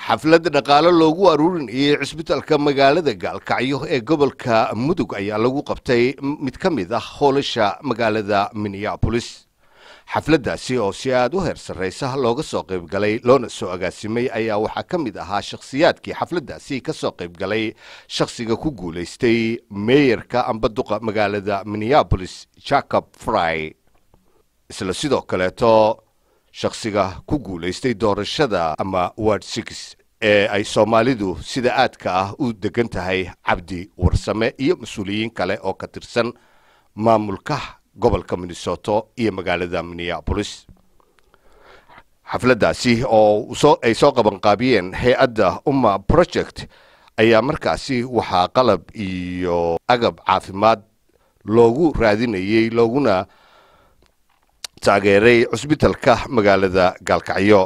xaflad dhaqaale loogu aruurinayay cisbitaalka magaalada Gaalkacyo ee gobolka Mudug ayaa lagu qabtay mid ka mid ah hoolasha magaalada Minneapolis. xafladaasi oo si aad u heer sareysa looga soo qayb galay loona soo agaasimay ayaa waxa ka mid ahaa shakhsiyaadkii xafladaasi ka soo qayb galay shakhsiga ku guuleystay mayorka ambaduqa magaalada Minneapolis Jacob Fry. isla sidoo kaleeto shakhsiga ku guuleystay doorashada ama ward 6 ee ay Soomaalidu sida aadka ah u degan tahay Cabdi Warsame iyo mas'uuliyiin kale oo ka tirsan maamulka gobolka Minnesota iyo magaalada Minneapolis. xafladaasi oo ay soo qaban qaabiyeen hay'adda Umma Project ayaa markaasi waxaa qalab iyo agab caafimaad loogu raadinayay looguna taageeray cisbitaalka magaalada Gaalkacyo.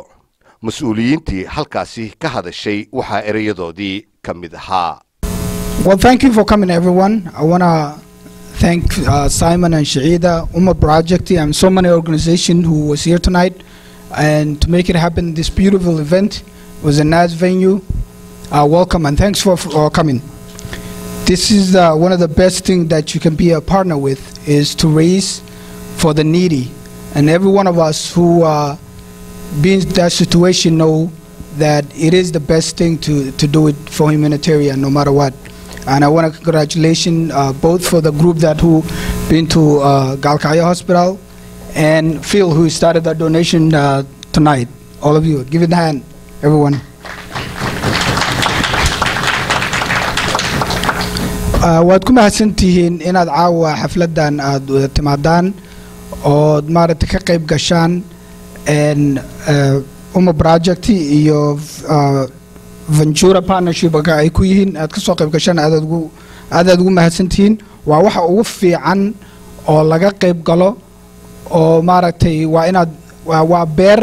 mas'uuliyiintii halkaasi ka hadashay waxa erayadoodii ka mid ahaa. Well, thank you for coming, everyone. I want to thank Simon and Shaida, Umma Project, and so many organizations who was here tonight, and to make it happen. This beautiful event was a nice venue. Welcome and thanks for coming. This is one of the best things that you can be a partner with, is to raise for the needy. And every one of us who be in that situation know that it is the best thing to do it for humanitarian, no matter what. And I want to congratulate both for the group that who been to Gaalkacyo Hospital and Phil who started that donation tonight. All of you, give it a hand, everyone. waad ku mahadsantihiin inaad caawa xafladan aad timaadaan oo maaragtay ka qayb gashaan Umma Project iyo Ventura Partnership ay ku yihiin aad ka soo qayb gashaan aad ugu mahadsantihiin. waa waxa ugu fiican oo laga qayb galo oo maaragtay waa beer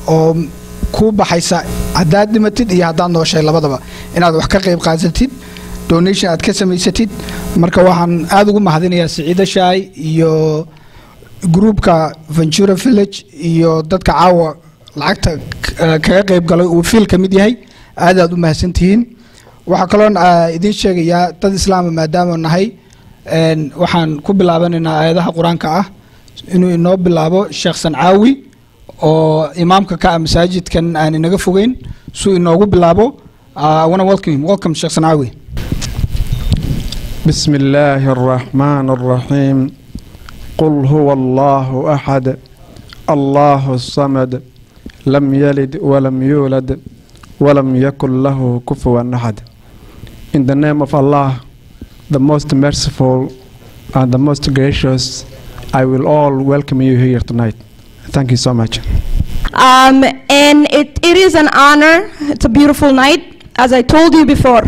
oo ku baxaysa haddaad dhimatid iyo haddaad nooshay labadaba inaad wax ka qayb qaadatid donation aad ka samaysatid. marka waxaan aad ugu mahadinayaa Siciida Shaay iyo groupka Ventura Village iyo dadka caawa lacagta kaga qayb galay uu Phil ka mid yahay. aad u mahadsantihiin. waxa kale oo idin sheegayaa dad islaam maadaama nahay waxaan ku bilaabanaynaa aayadaha quraanka ah inuu inoo bilaabo Sheekh Sancaawi oo imaamka ka masaajidkan aan inaga fogeyn suu inoogu bilaabo. I want to welcome Sheekh Sancaawi. بسم الله الرحمن الرحيم قل هو الله أحد الله الصمد لم يلد ولم يولد ولم يكن له كفوا أحد. In the name of Allah, the most merciful and the most gracious, I will all welcome you here tonight. Thank you so much. And it is an honor. It's a beautiful night, as I told you before.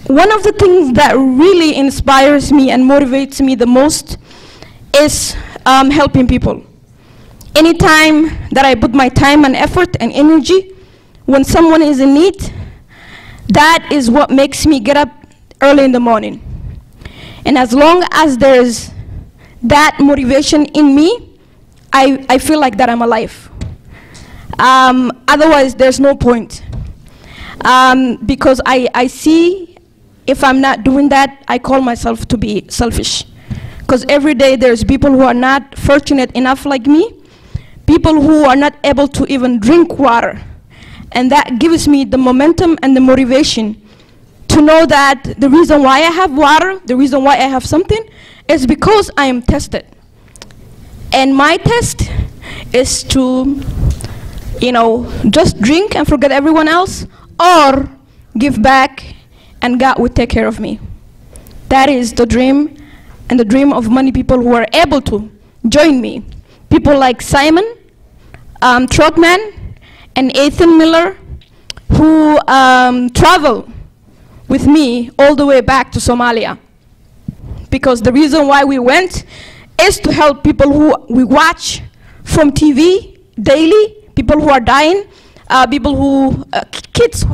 One of the things that really inspires me and motivates me the most is helping people. Anytime that I put my time and effort and energy when someone is in need, that is what makes me get up early in the morning. And as long as there's that motivation in me, I feel like that I'm alive. Otherwise, there's no point. Because I see if I'm not doing that, I call myself to be selfish. Because every day there's people who are not fortunate enough like me, people who are not able to even drink water. And that gives me the momentum and the motivation to know that the reason why I have water, the reason why I have something, is because I am tested. And my test is to, just drink and forget everyone else, or give back and God will take care of me. That is the dream, and the dream of many people who are able to join me. People like Simon, Trotman, and Ethan Miller, who travel with me all the way back to Somalia. Because the reason why we went is to help people who we watch from TV daily, people who are dying, people who,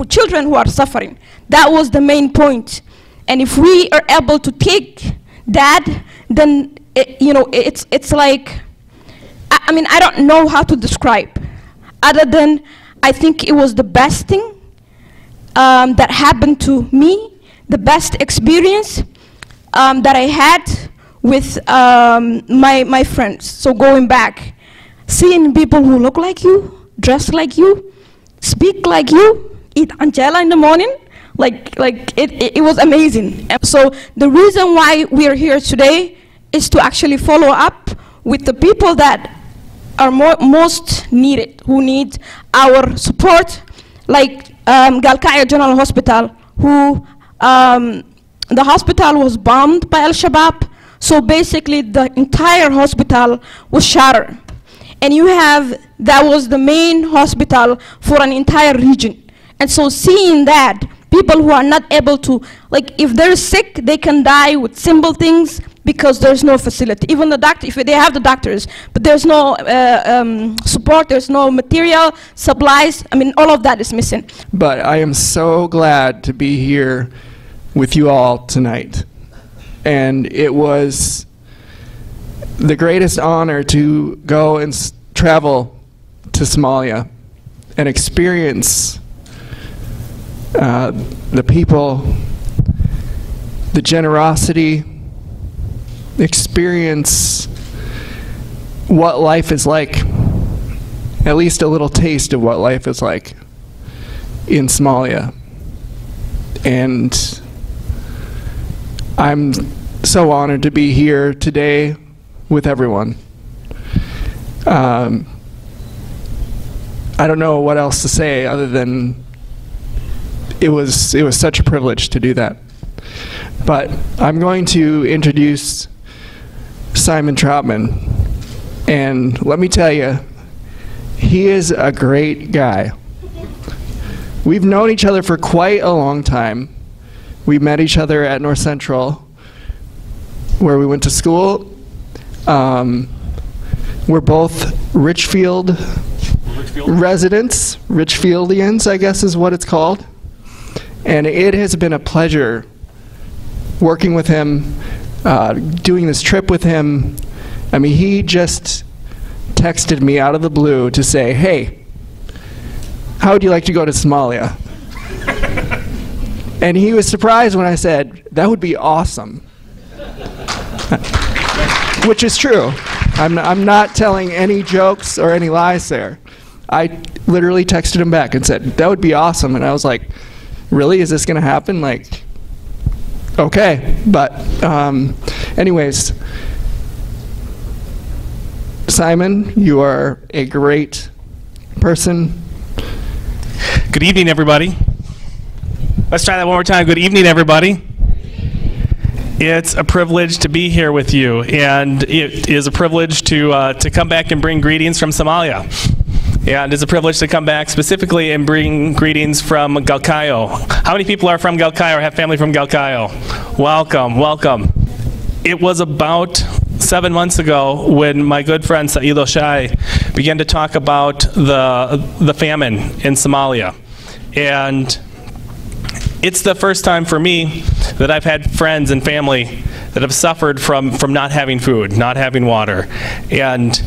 children who are suffering. That was the main point. And if we are able to take that, then it's like, I mean, I don't know how to describe. other than I think it was the best thing that happened to me, the best experience that I had with my friends. So going back, seeing people who look like you, dress like you, speak like you, eat Angela in the morning, it was amazing. So the reason why we are here today is to actually follow up with the people that are most needed, who need our support, like Galkayo General Hospital, who the hospital was bombed by Al-Shabaab, so basically the entire hospital was shattered. And that was the main hospital for an entire region. And so seeing that, people who are not able to, if they're sick, they can die with simple things because there's no facility. Even the doctor, if they have the doctors, but there's no support, there's no material, supplies, all of that is missing. But I am so glad to be here with you all tonight. And it was the greatest honor to go and travel to Somalia and experience the people, the generosity, experience what life is like, at least a little taste of what life is like in Somalia. And I'm so honored to be here today with everyone. I don't know what else to say other than it was such a privilege to do that. But I'm going to introduce Simon Troutman, and let me tell you, he is a great guy. We've known each other for quite a long time. We met each other at North Central, where we went to school. We're both Richfield residents, Richfieldians, I guess is what it's called. And it has been a pleasure working with him, doing this trip with him. He just texted me out of the blue to say, hey, how would you like to go to Somalia? And he was surprised when I said, that would be awesome. Which is true. I'm not telling any jokes or any lies there. I literally texted him back and said, that would be awesome. And I was like, really? Is this going to happen? Okay. But anyways, Simon, you are a great person. Good evening, everybody. Let's try that one more time. Good evening, everybody. It's a privilege to be here with you, and it is a privilege to come back and bring greetings from Somalia. And it's a privilege to come back specifically and bring greetings from Galkayo. How many people are from Galkayo or have family from Galkayo? Welcome, welcome. It was about 7 months ago when my good friend Saeed Oshai began to talk about the famine in Somalia. And it's the first time for me that I've had friends and family that have suffered from not having food, not having water. And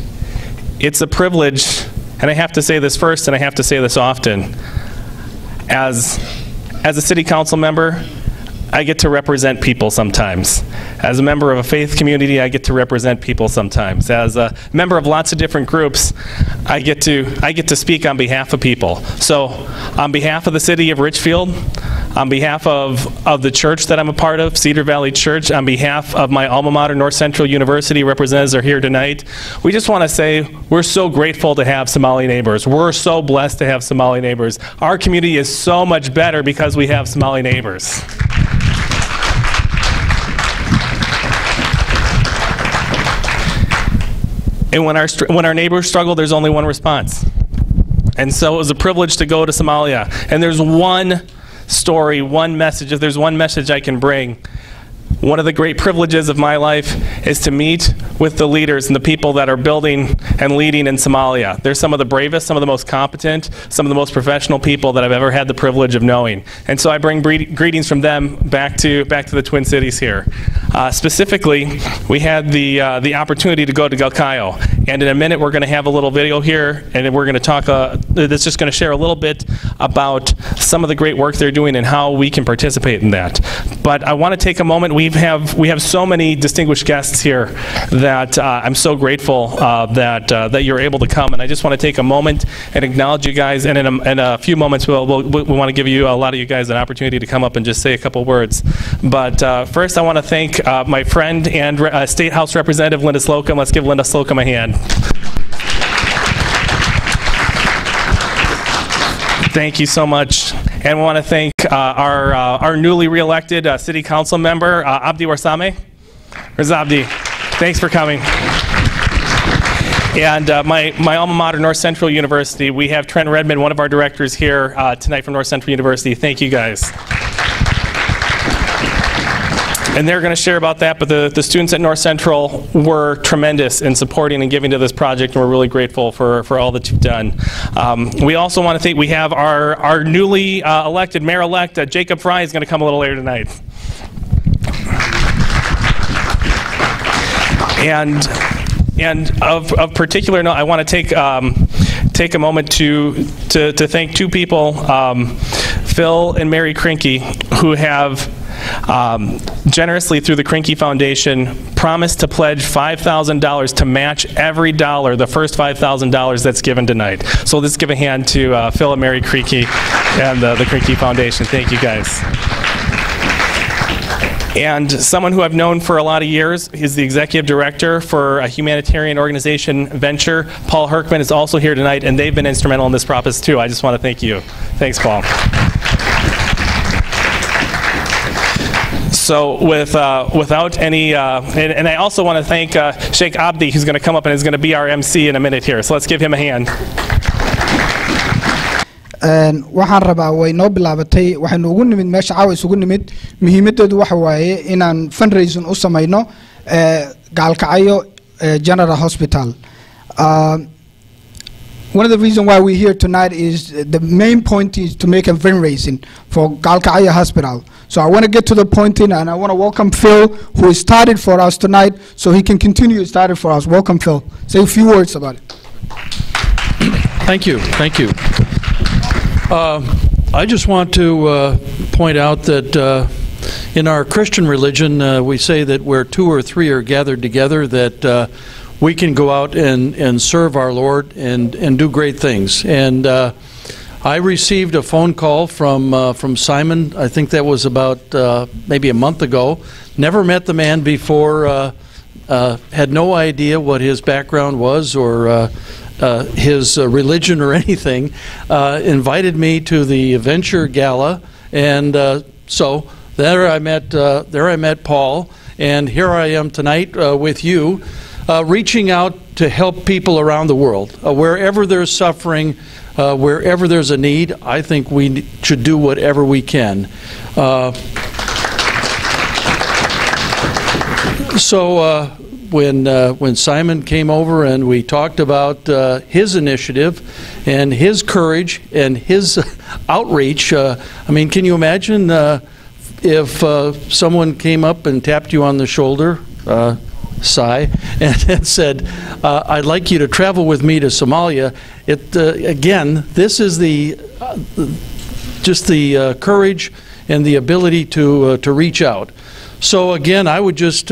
it's a privilege, and I have to say this first, and I have to say this often. As a city council member, I get to represent people sometimes. As a member of a faith community, I get to represent people sometimes. As a member of lots of different groups, I get to speak on behalf of people. So on behalf of the city of Richfield, on behalf of the church that I'm a part of, Cedar Valley Church, on behalf of my alma mater, North Central University, representatives are here tonight. We just want to say we're so grateful to have Somali neighbors. We're so blessed to have Somali neighbors. Our community is so much better because we have Somali neighbors. And when our neighbors struggle, there's only one response. And so it was a privilege to go to Somalia. And there's one story, one message. If there's one message I can bring, one of the great privileges of my life is to meet with the leaders and the people that are building and leading in Somalia. They're some of the bravest, some of the most competent, some of the most professional people that I've ever had the privilege of knowing. And so I bring greetings from them back to the Twin Cities here. Specifically, we had the opportunity to go to Galkayo. And in a minute, we're going to have a little video here, and we're going to that's just going to share a little bit about some of the great work they're doing and how we can participate in that. But I want to take a moment. We have so many distinguished guests here that I'm so grateful that you're able to come. And I just want to take a moment and acknowledge you guys. And in a few moments, we want to give you, a lot of you guys, an opportunity to come up and just say a couple words. But first, I want to thank my friend and State House Representative Linda Slocum. Let's give Linda Slocum a hand. Thank you so much. And we want to thank our newly re-elected City Council member, Abdi Warsame. Where's Abdi? Thanks for coming. And my alma mater, North Central University, we have Trent Redmond, one of our directors here tonight from North Central University. Thank you guys. And they're going to share about that, but the students at North Central were tremendous in supporting and giving to this project, and we're really grateful for all that you've done. We also want to thank, we have our newly elected mayor-elect, Jacob Fry, is going to come a little later tonight. And of particular note, I want to take a moment to thank two people, Phil and Mary Krinke, who have generously through the Krinke Foundation promised to pledge $5,000 to match every dollar, the first $5,000 that's given tonight. So let's give a hand to Phil and Mary Krinke and the Krinke Foundation. Thank you guys. And someone who I've known for a lot of years is the executive director for a humanitarian organization, Venture. Paul Herkman is also here tonight, and they've been instrumental in this process too. I just want to thank you. Thanks, Paul. So without any, and I also want to thank Sheikh Abdi, who's going to come up and is going to be our MC in a minute here. So let's give him a hand. waxaan rabaa way noo bilaabatay waxaynu ugu nimid meesha caawa isugu nimid muhiimadeedu waxa waaye inaan fundraising u samayno gaalkacyo General Hospital. One of the reasons why we're here tonight is the main point is to make a fundraising for Galkaya Hospital. So I want to get to the point in, and I want to welcome Phil, who started for us tonight, so he can continue to start it for us. Welcome, Phil. Say a few words about it. Thank you. Thank you. I just want to point out that in our Christian religion, we say that where two or three are gathered together, that we can go out and serve our Lord and do great things. And I received a phone call from Simon. I think that was about maybe a month ago. Never met the man before. Had no idea what his background was or his religion or anything. Invited me to the Venture Gala, and so there I met Paul, and here I am tonight with you. Reaching out to help people around the world. Wherever there's suffering, wherever there's a need, I think we should do whatever we can. So when Simon came over and we talked about his initiative and his courage and his outreach, I mean, can you imagine if someone came up and tapped you on the shoulder, sigh, and said, I'd like you to travel with me to Somalia. Again, this is just the courage and the ability to reach out. So again, I would just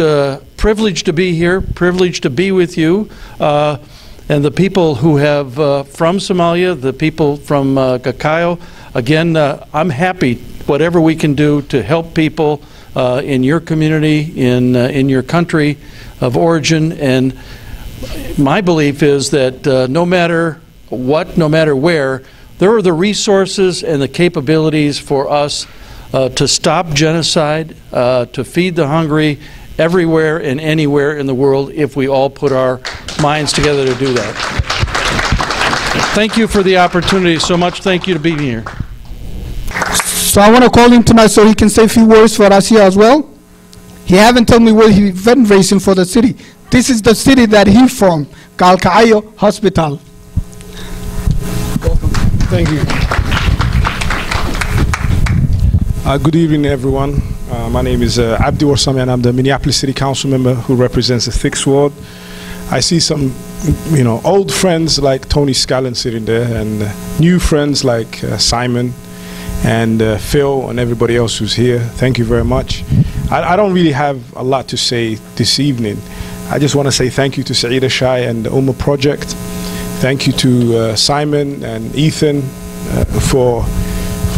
privileged to be here, privileged to be with you, and the people who have from Somalia, the people from Galkayo. Again, I'm happy whatever we can do to help people in your community, in your country of origin. And my belief is that no matter what, no matter where, there are the resources and the capabilities for us to stop genocide, to feed the hungry everywhere and anywhere in the world if we all put our minds together to do that. Thank you for the opportunity so much. Thank you to being here. So I want to call him tonight so he can say a few words for us here as well. He haven't told me where he's fundraising for the city. This is the city that he's from, Galkayo Hospital. Welcome. Thank you. Good evening, everyone. My name is Abdi Warsame, and I'm the Minneapolis City Council member who represents the 6th Ward. I see some old friends like Tony Scallon sitting there, and new friends like Simon and Phil and everybody else who's here. Thank you very much. I don't really have a lot to say this evening. I just want to say thank you to Saeeda Shai and the Ummah Project. Thank you to Simon and Ethan for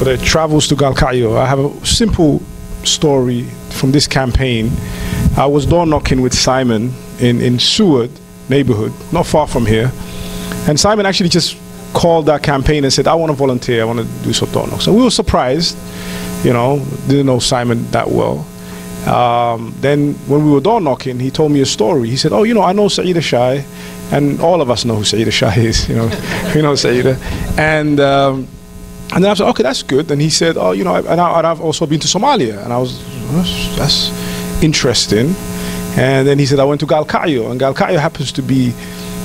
their travels to Galkayo. I have a simple story from this campaign. I was door knocking with Simon in Seward neighborhood, not far from here. And Simon actually just called that campaign and said, I want to volunteer, I want to do some door knocks. And we were surprised, didn't know Simon that well. Then when we were door knocking, he told me a story. He said, I know Saeeda Shai, and all of us know who Saeeda Shai is, we know Saeeda. And then I said, okay, that's good. And he said, and I've also been to Somalia. And I was, that's interesting. And then he said, I went to Galkayo, and Galkayo happens to be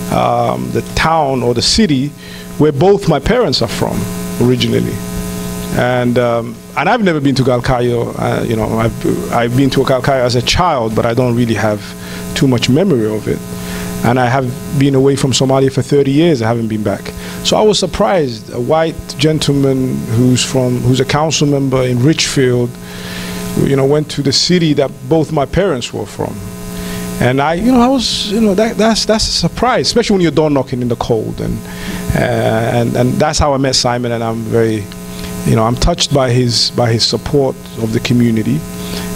the town or the city where both my parents are from originally. And I've never been to Galkayo. I've been to Galkayo as a child, but I don't really have too much memory of it. And I have been away from Somalia for 30 years. I haven't been back. So I was surprised. A white gentleman who's a council member in Richfield, went to the city that both my parents were from. And I was, that's a surprise, especially when you're door knocking in the cold. And that's how I met Simon. And I'm very, I'm touched by his support of the community.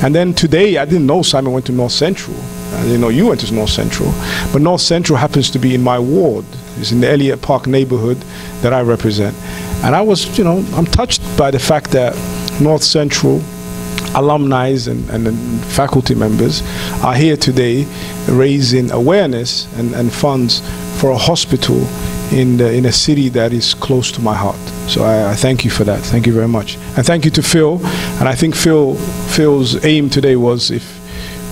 And then today, I didn't know Simon went to North Central. I didn't know you went to North Central. But North Central happens to be in my ward. It's in the Elliott Park neighborhood that I represent. And I was, I'm touched by the fact that North Central alumni and faculty members are here today raising awareness and funds for a hospital in a city that is close to my heart. So I thank you for that. Thank you very much. And thank you to Phil. And I think Phil's aim today was if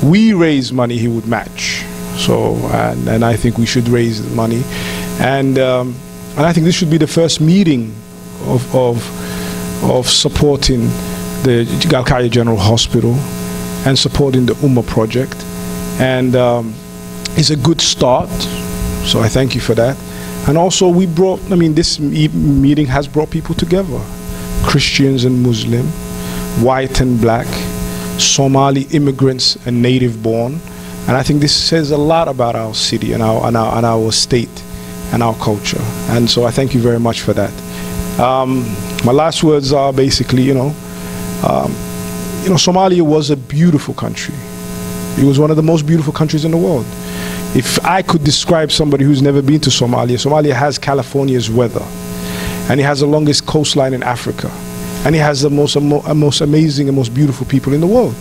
we raise money, he would match. So and I think we should raise the money. And I think this should be the first meeting of supporting the Galkayo General Hospital and supporting the Ummah Project. And it's a good start. So I thank you for that. And also we brought, this meeting has brought people together. Christians and Muslim, white and black, Somali immigrants and native born. And I think this says a lot about our city and our state and our culture. And so I thank you very much for that. My last words are basically, Somalia was a beautiful country. It was one of the most beautiful countries in the world. If I could describe somebody who's never been to Somalia, Somalia has California's weather, and it has the longest coastline in Africa, and it has the most amazing and most beautiful people in the world.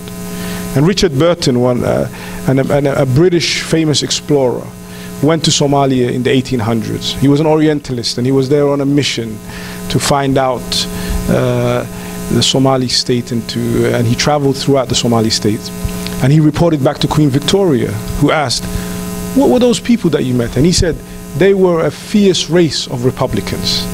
And Richard Burton, a British famous explorer, went to Somalia in the 1800s. He was an Orientalist, and he was there on a mission to find out the Somali state, and he traveled throughout the Somali states. And he reported back to Queen Victoria, who asked, what were those people that you met? And he said, they were a fierce race of Republicans.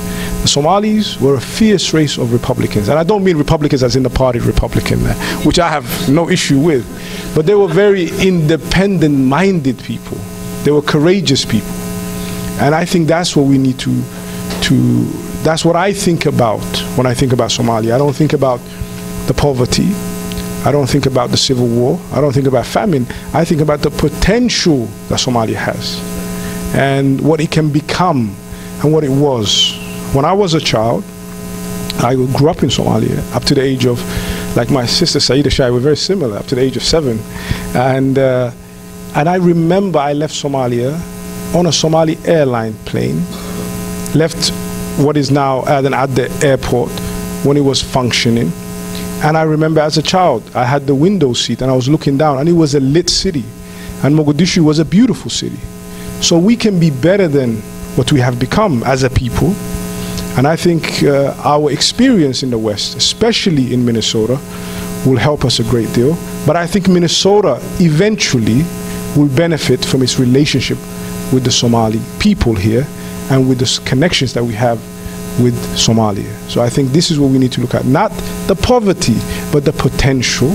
The Somalis were a fierce race of Republicans. And I don't mean Republicans as in the party Republican, which I have no issue with. But they were very independent-minded people. They were courageous people. And I think that's what we need that's what I think about when I think about Somalia. I don't think about the poverty. I don't think about the civil war. I don't think about famine. I think about the potential that Somalia has and what it can become and what it was. When I was a child, I grew up in Somalia up to the age of, like my sister Saeeda Shai, we're very similar, up to the age of 7. And I remember I left Somalia on a Somali airline plane, left what is now Aden at the airport when it was functioning. And I remember as a child, I had the window seat and I was looking down, and it was a lit city. And Mogadishu was a beautiful city. So we can be better than what we have become as a people. And I think our experience in the West, especially in Minnesota, will help us a great deal. But I think Minnesota eventually will benefit from its relationship with the Somali people here and with the connections that we have with Somalia. So I think this is what we need to look at. Not the poverty, but the potential.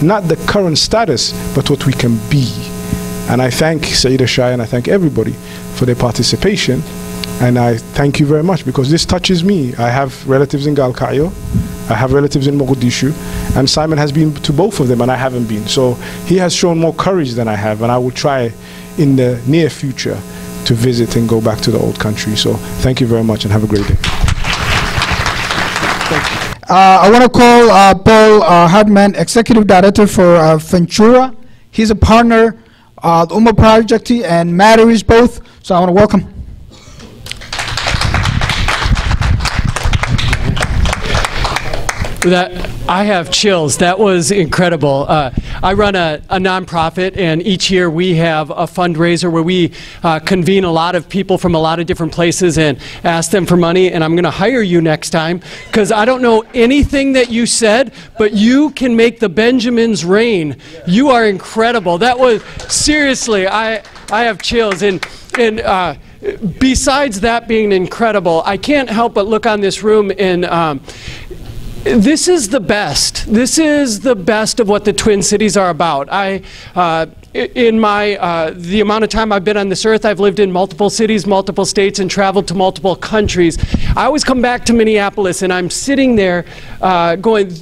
Not the current status, but what we can be. And I thank Saida Shai and I thank everybody for their participation. And I thank you very much because this touches me. I have relatives in Galkayo, I have relatives in Mogadishu, and Simon has been to both of them and I haven't been. So he has shown more courage than I have, and I will try in the near future to visit and go back to the old country. So thank you very much and have a great day. I want to call Paul Hardman, Executive Director for Ventura. He's a partner at the UMA Project and Marries both. So I want to welcome. I have chills. That was incredible. I run a nonprofit, and each year we have a fundraiser where we convene a lot of people from a lot of different places and ask them for money. And I'm going to hire you next time because I don't know anything that you said, but you can make the Benjamins rain. You are incredible. That was seriously. I have chills. And besides that being incredible, I can't help but look on this room and. This is the best. This is the best of what the Twin Cities are about. In the amount of time I've been on this earth, I've lived in multiple cities, multiple states, and traveled to multiple countries. I always come back to Minneapolis, and I'm sitting there going,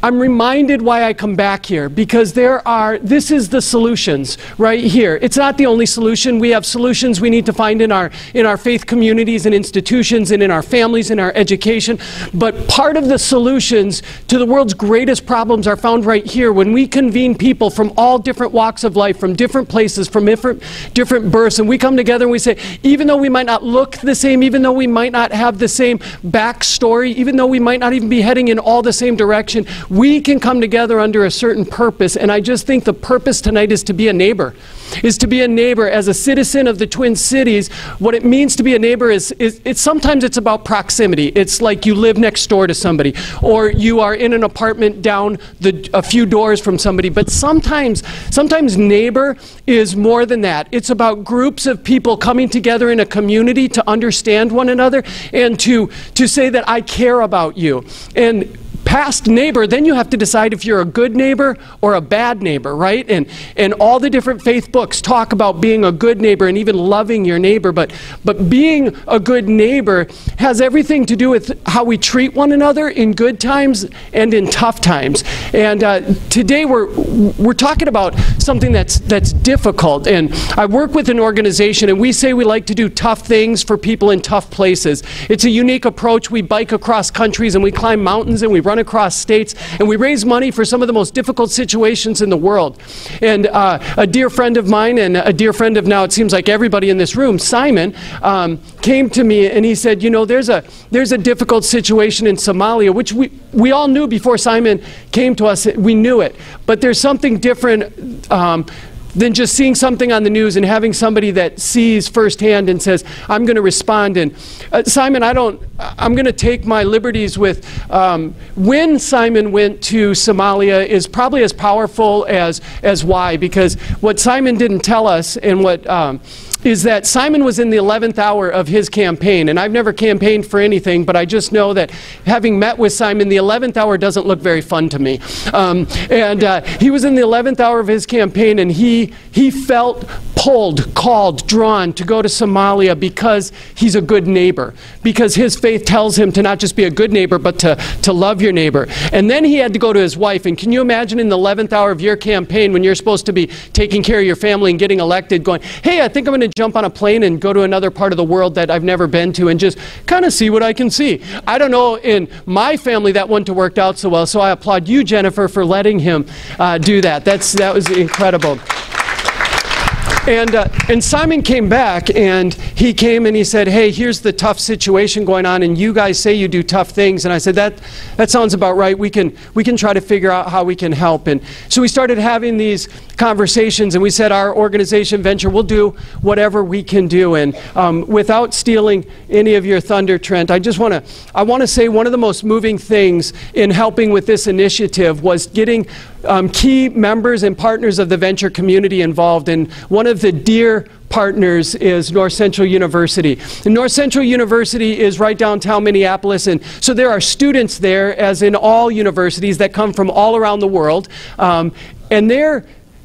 I'm reminded why I come back here, because this is the solutions right here. It's not the only solution. We have solutions we need to find in our faith communities and institutions and in our families and our education. But part of the solutions to the world's greatest problems are found right here when we convene people from all different walks of life, from different places, from different births, and we come together and we say, even though we might not look the same, even though we might not have the same backstory, even though we might not even be heading in all the same direction, we can come together under a certain purpose. And I just think the purpose tonight is to be a neighbor. Is to be a neighbor as a citizen of the Twin Cities. What it means to be a neighbor is sometimes it's about proximity. It's like you live next door to somebody, or you are in an apartment down a few doors from somebody. But sometimes neighbor is more than that. It's about groups of people coming together in a community to understand one another and to say that I care about you. And past neighbor, then you have to decide if you're a good neighbor or a bad neighbor, right? And all the different faith books talk about being a good neighbor and even loving your neighbor, but being a good neighbor has everything to do with how we treat one another in good times and in tough times. And today we're talking about something that's difficult. And I work with an organization, and we say we like to do tough things for people in tough places. It's a unique approach. We bike across countries and we climb mountains and we run across states, and we raise money for some of the most difficult situations in the world. And a dear friend of mine, and a dear friend of now it seems like everybody in this room, Simon, came to me and he said, you know, there's a difficult situation in Somalia, which we all knew before Simon came to us. We knew it, but there's something different than just seeing something on the news and having somebody that sees firsthand and says, I'm going to respond. And Simon, I'm going to take my liberties with when Simon went to Somalia is probably as powerful as why, because what Simon didn't tell us and what is that Simon was in the 11th hour of his campaign. And I've never campaigned for anything, but I just know that having met with Simon, the 11th hour doesn't look very fun to me. He was in the 11th hour of his campaign, and he felt pulled, called, drawn to go to Somalia because he's a good neighbor, because his faith tells him to not just be a good neighbor, but to love your neighbor. And then he had to go to his wife. And can you imagine in the 11th hour of your campaign, when you're supposed to be taking care of your family and getting elected, going, hey, I think I'm going to jump on a plane and go to another part of the world that I've never been to and just kind of see what I can see. I don't know, in my family that wouldn't have worked out so well, so I applaud you, Jennifer, for letting him do that. That was incredible. And Simon came back, and he came and he said, hey, here's the tough situation going on, and you guys say you do tough things. And I said, that sounds about right. We can try to figure out how we can help. And so we started having these conversations, and we said our organization Venture will do whatever we can do. And without stealing any of your thunder, Trent, I want to say one of the most moving things in helping with this initiative was getting key members and partners of the Venture community involved. And one of the dear partners is North Central University. And North Central University is right downtown Minneapolis, and so there are students there, as in all universities, that come from all around the world, and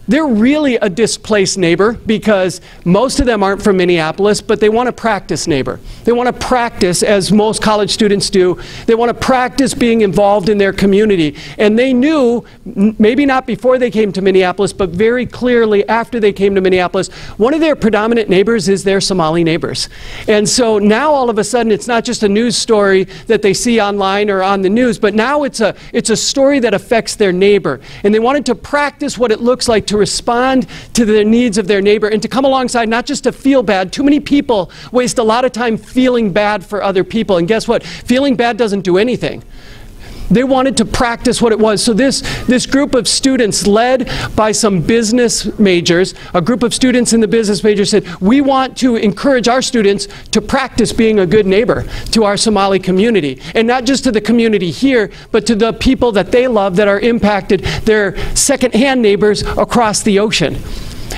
they're really a displaced neighbor because most of them aren't from Minneapolis, but they want to practice neighbor. They want to practice, as most college students do, they want to practice being involved in their community. And they knew, maybe not before they came to Minneapolis, but very clearly after they came to Minneapolis, one of their predominant neighbors is their Somali neighbors. And so now all of a sudden it's not just a news story that they see online or on the news, but now it's a story that affects their neighbor. And they wanted to practice what it looks like to respond to the needs of their neighbor and to come alongside, not just to feel bad. Too many people waste a lot of time feeling bad for other people. And guess what? Feeling bad doesn't do anything. They wanted to practice what it was. So this group of students, led by some business majors, a group of students in the business major said, we want to encourage our students to practice being a good neighbor to our Somali community. And not just to the community here, but to the people that they love that are impacted, their second-hand neighbors across the ocean.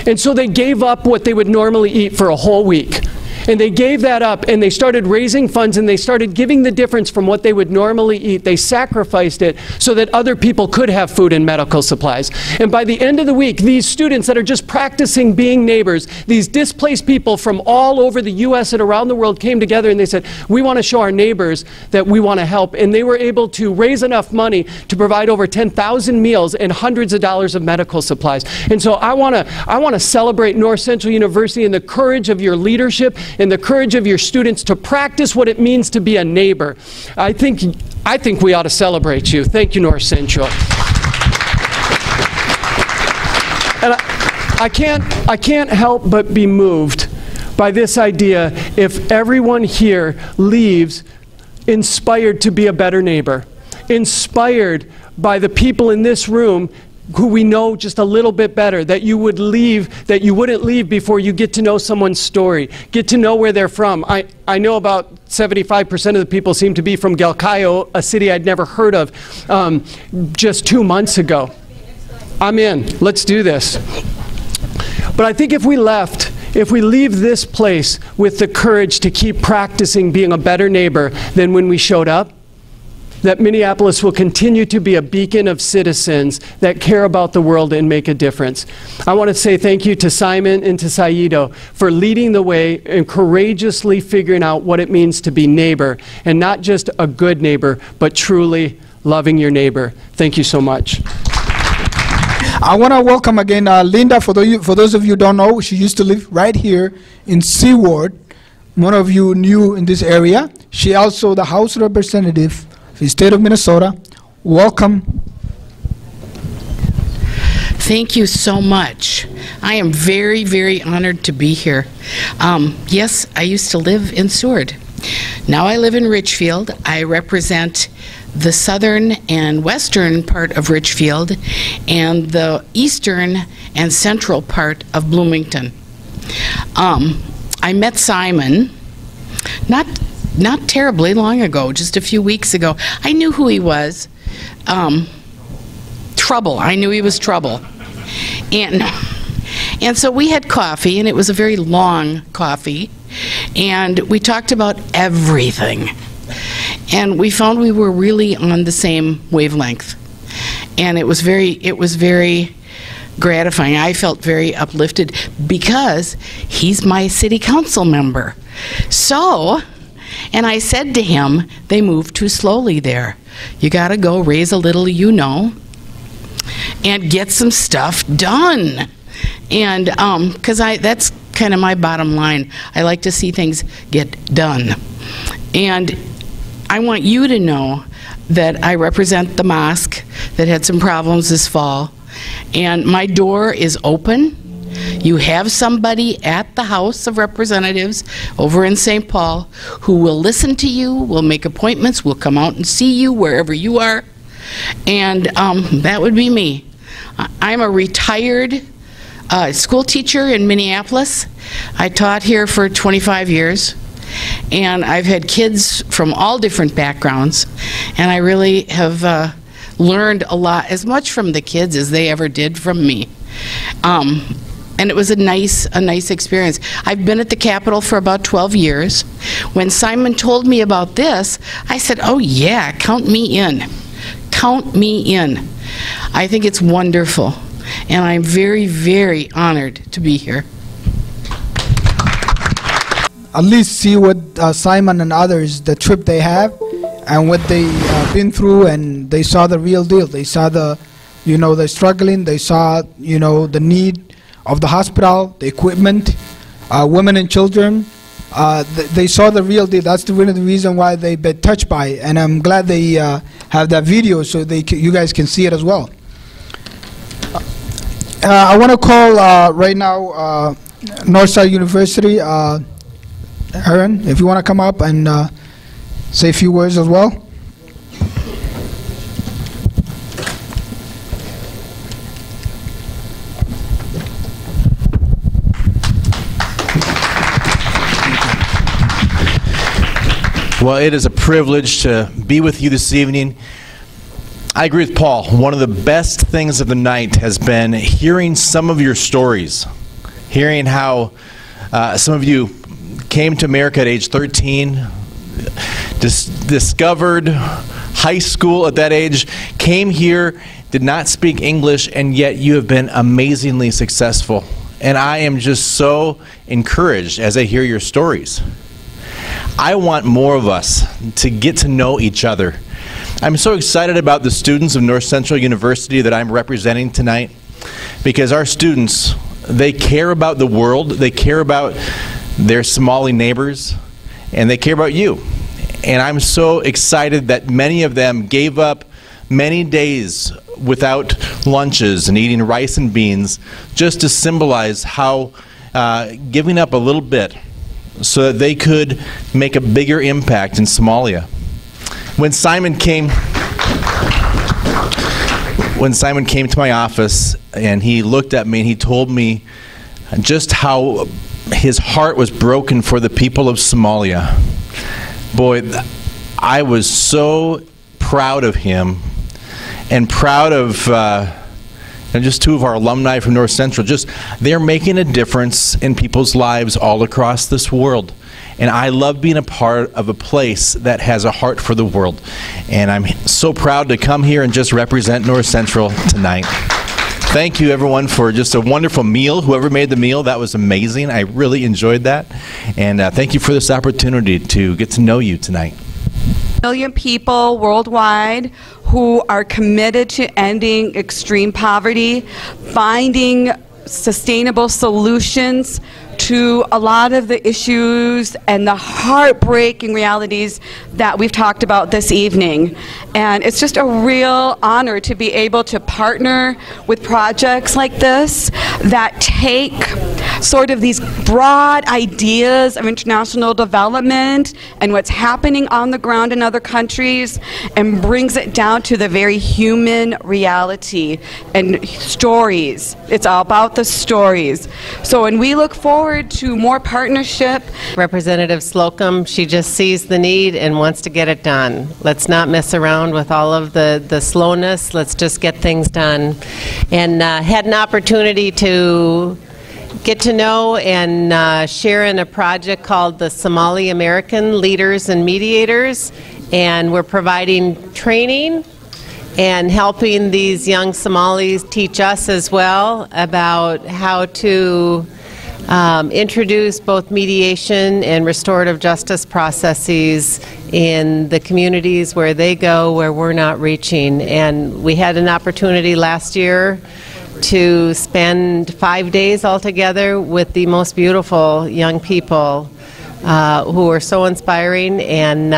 And so they gave up what they would normally eat for a whole week. And they gave that up, and they started raising funds, and they started giving the difference from what they would normally eat. They sacrificed it so that other people could have food and medical supplies. And by the end of the week, these students that are just practicing being neighbors, these displaced people from all over the U.S. and around the world came together, and they said, we want to show our neighbors that we want to help. And they were able to raise enough money to provide over 10,000 meals and hundreds of dollars of medical supplies. And so I want to celebrate North Central University and the courage of your leadership and the courage of your students to practice what it means to be a neighbor. I think we ought to celebrate you. Thank you, North Central. And I can't help but be moved by this idea if everyone here leaves inspired to be a better neighbor, inspired by the people in this room who we know just a little bit better, that you would leave, that you wouldn't leave before you get to know someone's story, get to know where they're from. I know about 75% of the people seem to be from Galkayo, a city I'd never heard of, just 2 months ago. I'm in. Let's do this. But I think if we leave this place with the courage to keep practicing being a better neighbor than when we showed up, that Minneapolis will continue to be a beacon of citizens that care about the world and make a difference. I want to say thank you to Simon and to Saido for leading the way and courageously figuring out what it means to be neighbor, and not just a good neighbor, but truly loving your neighbor. Thank you so much. I want to welcome again Linda. For those of you who don't know, she used to live right here in Seaward. One of you new in this area. She also the House Representative the state of Minnesota. Welcome. Thank you so much. I am very, very honored to be here. Yes, I used to live in Seward. Now I live in Richfield. I represent the southern and western part of Richfield and the eastern and central part of Bloomington. I met Simon not terribly long ago, just a few weeks ago. I knew who he was. Trouble. I knew he was trouble. And so we had coffee, and it was a very long coffee, and we talked about everything. And we found we were really on the same wavelength. And it was very gratifying. I felt very uplifted because he's my city council member. So, and I said to him, they move too slowly there. You gotta go raise a little, and get some stuff done. And because that's kind of my bottom line. I like to see things get done. And I want you to know that I represent the mosque that had some problems this fall. And my door is open. You have somebody at the House of Representatives over in St. Paul who will listen to you, will make appointments, will come out and see you wherever you are. And that would be me. I'm a retired school teacher in Minneapolis. I taught here for 25 years. And I've had kids from all different backgrounds. And I really have learned a lot, as much from the kids as they ever did from me. And it was a nice experience. I've been at the Capitol for about 12 years. When Simon told me about this, I said, oh yeah, count me in. Count me in. I think it's wonderful. And I'm very, very honored to be here. At least see what Simon and others, the trip they have and what they been through, and they saw the real deal. They saw the, they're struggling. They saw, the need of the hospital, the equipment, women and children. They saw the real deal. That's one of the reason why they've been touched by it. And I'm glad they have that video so you guys can see it as well. I want to call right now Northside University. Aaron, if you want to come up and say a few words as well. Well, it is a privilege to be with you this evening. I agree with Paul. One of the best things of the night has been hearing some of your stories, hearing how some of you came to America at age 13, discovered high school at that age, came here, did not speak English, and yet you have been amazingly successful. And I am just so encouraged as I hear your stories. I want more of us to get to know each other. I'm so excited about the students of North Central University that I'm representing tonight, because our students, they care about the world, they care about their Somali neighbors, and they care about you. And I'm so excited that many of them gave up many days without lunches and eating rice and beans just to symbolize how giving up a little bit so that they could make a bigger impact in Somalia. When Simon came to my office and he looked at me and he told me just how his heart was broken for the people of Somalia. Boy, I was so proud of him and proud of just two of our alumni from North Central. Just, they're making a difference in people's lives all across this world. And I love being a part of a place that has a heart for the world. And I'm so proud to come here and just represent North Central tonight. Thank you, everyone, for just a wonderful meal. Whoever made the meal, that was amazing. I really enjoyed that. And thank you for this opportunity to get to know you tonight. Million people worldwide who are committed to ending extreme poverty, finding sustainable solutions to a lot of the issues and the heartbreaking realities that we've talked about this evening. And it's just a real honor to be able to partner with projects like this that take sort of these broad ideas of international development and what's happening on the ground in other countries and brings it down to the very human reality and stories. It's all about the stories. So when we look forward to more partnership. Representative Slocum, she just sees the need and wants to get it done. Let's not mess around with all of the slowness. Let's just get things done. And had an opportunity to get to know and share in a project called the Somali American Leaders and Mediators, and we're providing training and helping these young Somalis teach us as well about how to introduce both mediation and restorative justice processes in the communities where they go, where we're not reaching. And we had an opportunity last year to spend 5 days altogether with the most beautiful young people who were so inspiring. And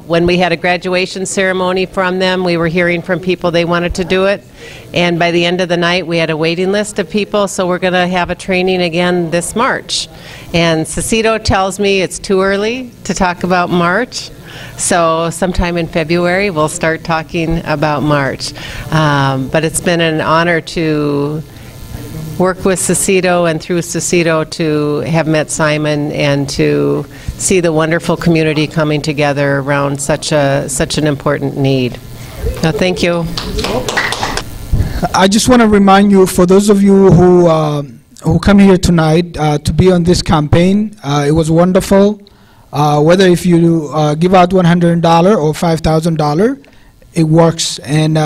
when we had a graduation ceremony from them, we were hearing from people they wanted to do it. And by the end of the night, we had a waiting list of people, so we're going to have a training again this March. And Cecito tells me it's too early to talk about March, so sometime in February we'll start talking about March. But it's been an honor to work with Cecito and through Cecito to have met Simon and to see the wonderful community coming together around such an important need. Thank you. I just want to remind you, for those of you who come here tonight to be on this campaign, it was wonderful. Whether if you give out $100 or $5,000, it works. And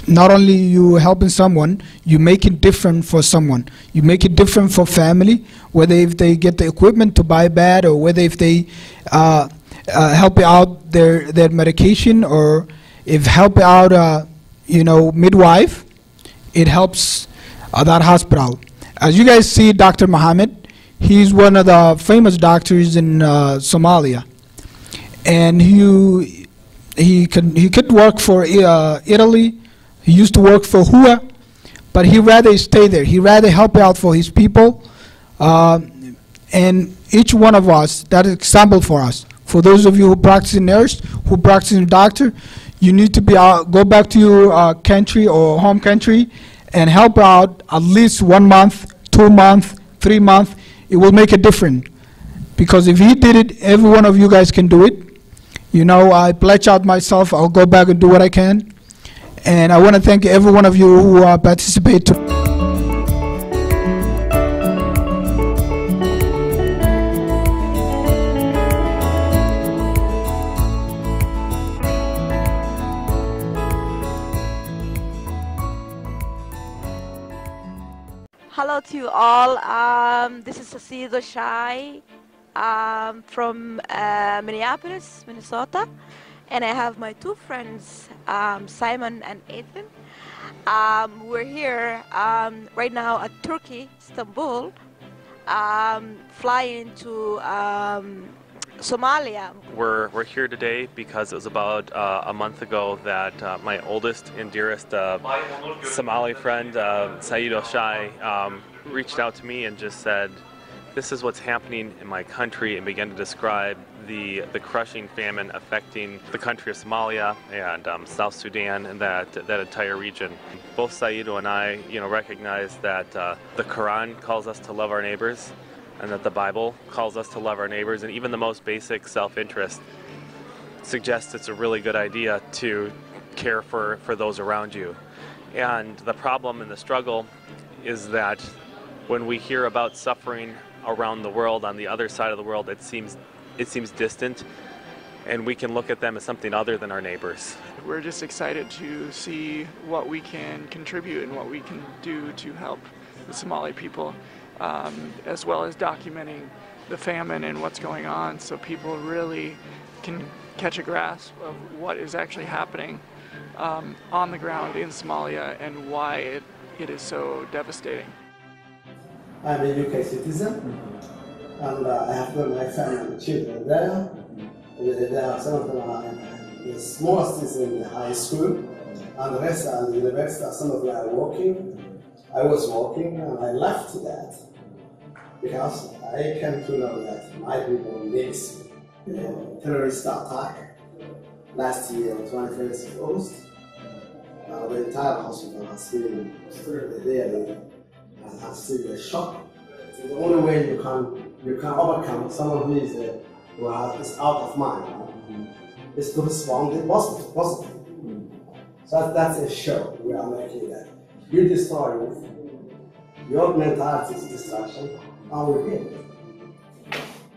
not only you helping someone, you make it different for someone. You make it different for family, whether if they get the equipment to buy bad, or whether if they help out their medication, or if help out midwife, it helps that hospital. As you guys see, Dr. Mohammed, he's one of the famous doctors in Somalia, and he could work for Italy. He used to work for HUA, but he rather stay there. He rather help out for his people, and each one of us, that is example for us. For those of you who practice nurse, who practice doctor, you need to go back to your country or home country and help out at least 1 month, 2 months, 3 months. It will make a difference. Because if he did it, every one of you guys can do it. I pledge out myself. I'll go back and do what I can. And I want to thank every one of you who participate. Hello to you all. This is Cecilia Shai from Minneapolis, Minnesota, and I have my two friends, Simon and Ethan. We're here right now at Turkey, Istanbul, flying to Somalia. We're here today because it was about a month ago that my oldest and dearest Somali friend, Saeed Shai, reached out to me and just said, this is what's happening in my country, and began to describe the crushing famine affecting the country of Somalia and South Sudan and that entire region. Both Saeed and I, recognize that the Quran calls us to love our neighbors, and that the Bible calls us to love our neighbors, and even the most basic self-interest suggests it's a really good idea to care for those around you. And the problem and the struggle is that when we hear about suffering around the world, on the other side of the world, it seems distant, and we can look at them as something other than our neighbors. We're just excited to see what we can contribute and what we can do to help the Somali people, as well as documenting the famine and what's going on, so people really can catch a grasp of what is actually happening on the ground in Somalia and why it is so devastating. I'm a UK citizen, and I have got my family and children there. There are some of them are the smallest is in the high school, and the rest are in the university. Some of them are working. I was working, and I left that because I came to know that my people needs terrorist attack last year on 21st of August. The entire hospital has been really has still a shock. So the only way you can overcome someone who is out of mind is to respond positively. So that's a show we are making that. You destroy it, your mentality is destruction, and we win.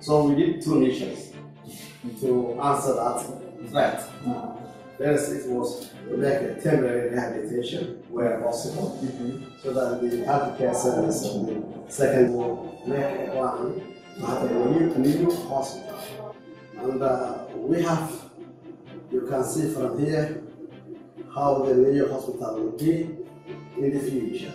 So we did 2 missions to answer that threat. First, it was to make a temporary rehabilitation where possible, so that the healthcare service, and the second will make a plan to have a new hospital. And we have, you can see from here, how the new hospital will be in the future.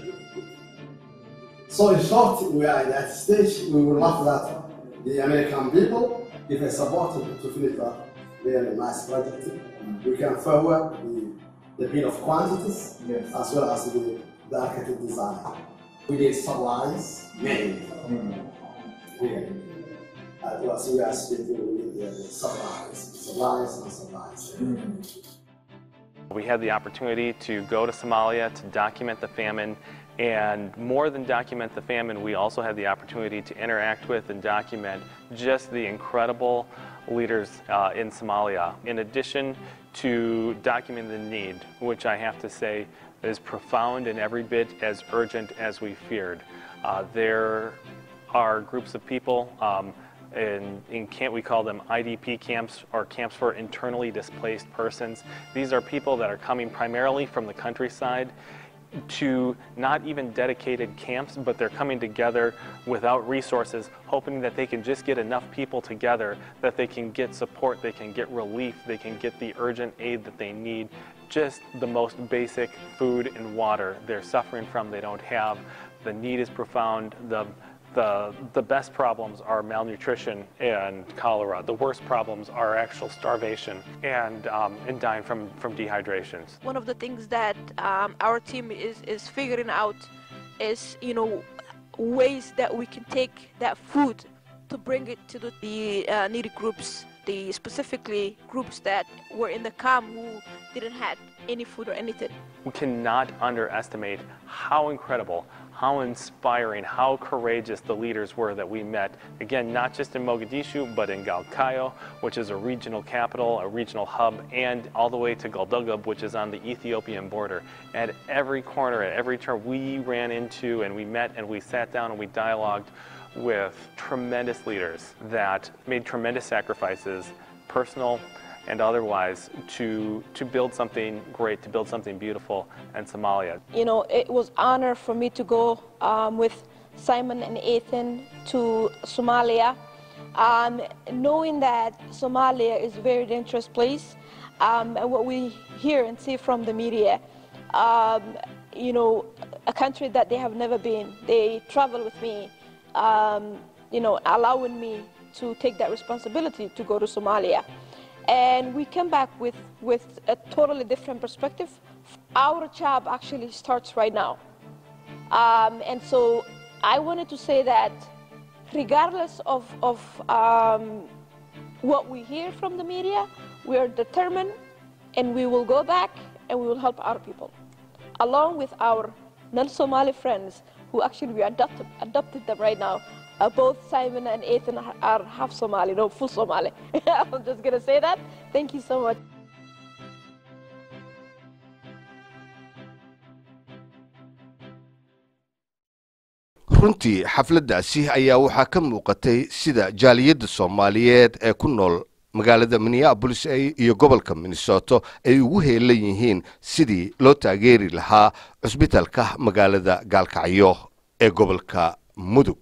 So in short, we are in that stage. We would love that the American people, if they support to finish that very nice project, we can forward the bit of quantities, as well as the architect design. We need supplies, many. So we are speaking with the supplies and supplies. We had the opportunity to go to Somalia to document the famine, and more than document the famine, we also had the opportunity to interact with and document just the incredible leaders in Somalia. In addition to documenting the need, which I have to say is profound and every bit as urgent as we feared. There are groups of people in camp, we call them IDP camps, or camps for internally displaced persons. These are people that are coming primarily from the countryside to not even dedicated camps, but they're coming together without resources, hoping that they can just get enough people together that they can get support, they can get relief, they can get the urgent aid that they need, just the most basic food and water they're suffering from, they don't have. The need is profound. The best problems are malnutrition and cholera. The worst problems are actual starvation and dying from dehydrations. One of the things that our team is figuring out is, ways that we can take that food to bring it to the needy groups, specifically groups that were in the camp who didn't have any food or anything. We cannot underestimate how incredible, how inspiring, how courageous the leaders were that we met. Again, not just in Mogadishu, but in Galkayo, which is a regional capital, a regional hub, and all the way to Galdoga, which is on the Ethiopian border. At every corner, at every turn, we ran into and we met and we sat down and we dialogued with tremendous leaders that made tremendous sacrifices, personal and otherwise, to build something great, to build something beautiful in Somalia. It was an honor for me to go with Simon and Ethan to Somalia, knowing that Somalia is a very dangerous place, and what we hear and see from the media, a country that they have never been. They travel with me, allowing me to take that responsibility to go to Somalia. And we come back with a totally different perspective. Our job actually starts right now. And so I wanted to say that regardless of what we hear from the media, we are determined and we will go back and we will help our people, along with our non-Somali friends who actually we adopted them right now. Both Simon and Ethan are half Somali, no, full Somali. I'm just going to say that. Thank you so much. runtii xafladdaasi ayaa waxaa ka muuqatay sida jaaliyadda Soomaaliyeed ee ku nool magaalada Minneapolis iyo gobolka Minnesota ay ugu heelan yihiin sidii loo taageeri lahaa cusbitaalka magaalada Gaalkacyo ee gobolka Mudug.